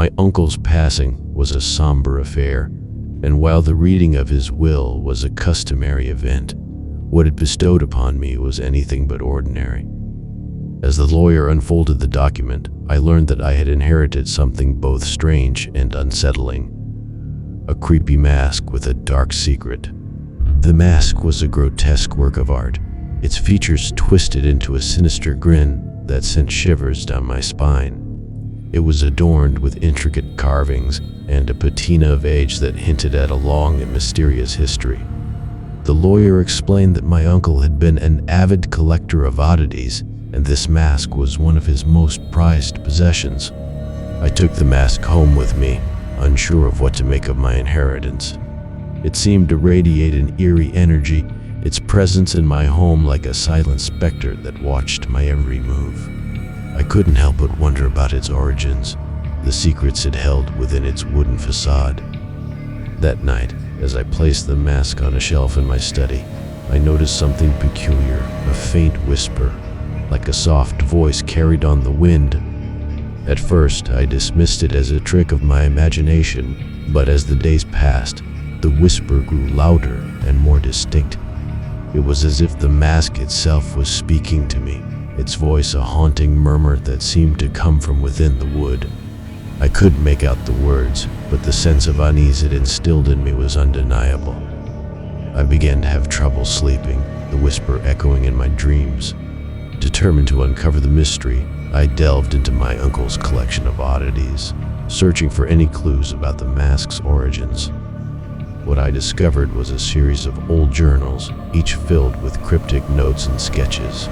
My uncle's passing was a somber affair, and while the reading of his will was a customary event, what it bestowed upon me was anything but ordinary. As the lawyer unfolded the document, I learned that I had inherited something both strange and unsettling: a creepy mask with a dark secret. The mask was a grotesque work of art, its features twisted into a sinister grin that sent shivers down my spine. It was adorned with intricate carvings and a patina of age that hinted at a long and mysterious history. The lawyer explained that my uncle had been an avid collector of oddities, and this mask was one of his most prized possessions. I took the mask home with me, unsure of what to make of my inheritance. It seemed to radiate an eerie energy, its presence in my home like a silent specter that watched my every move. I couldn't help but wonder about its origins, the secrets it held within its wooden facade. That night, as I placed the mask on a shelf in my study, I noticed something peculiar, a faint whisper, like a soft voice carried on the wind. At first, I dismissed it as a trick of my imagination, but as the days passed, the whisper grew louder and more distinct. It was as if the mask itself was speaking to me, its voice a haunting murmur that seemed to come from within the wood. I couldn't make out the words, but the sense of unease it instilled in me was undeniable. I began to have trouble sleeping, the whisper echoing in my dreams. Determined to uncover the mystery, I delved into my uncle's collection of oddities, searching for any clues about the mask's origins. What I discovered was a series of old journals, each filled with cryptic notes and sketches.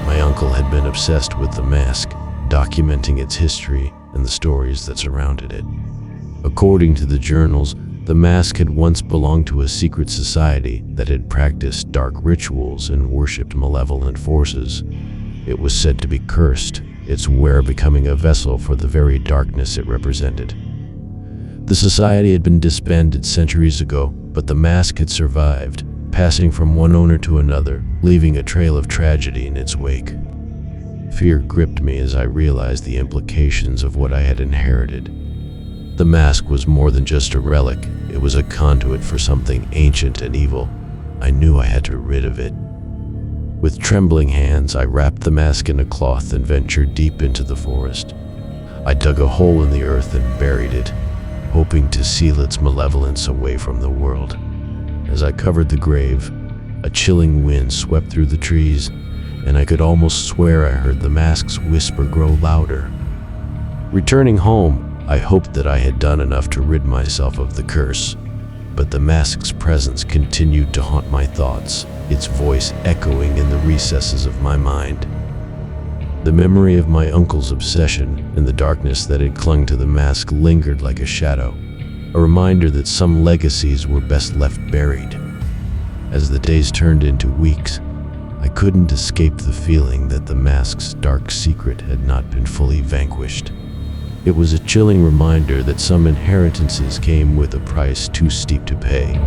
My uncle had been obsessed with the mask, documenting its history and the stories that surrounded it. According to the journals, the mask had once belonged to a secret society that had practiced dark rituals and worshipped malevolent forces. It was said to be cursed, its wearer becoming a vessel for the very darkness it represented. The society had been disbanded centuries ago, but the mask had survived, passing from one owner to another, leaving a trail of tragedy in its wake. Fear gripped me as I realized the implications of what I had inherited. The mask was more than just a relic, it was a conduit for something ancient and evil. I knew I had to rid rid of it. With trembling hands, I wrapped the mask in a cloth and ventured deep into the forest. I dug a hole in the earth and buried it, hoping to seal its malevolence away from the world. As I covered the grave, a chilling wind swept through the trees, and I could almost swear I heard the mask's whisper grow louder. Returning home, I hoped that I had done enough to rid myself of the curse, but the mask's presence continued to haunt my thoughts, its voice echoing in the recesses of my mind. The memory of my uncle's obsession and the darkness that had clung to the mask lingered like a shadow, a reminder that some legacies were best left buried. As the days turned into weeks, I couldn't escape the feeling that the mask's dark secret had not been fully vanquished. It was a chilling reminder that some inheritances came with a price too steep to pay.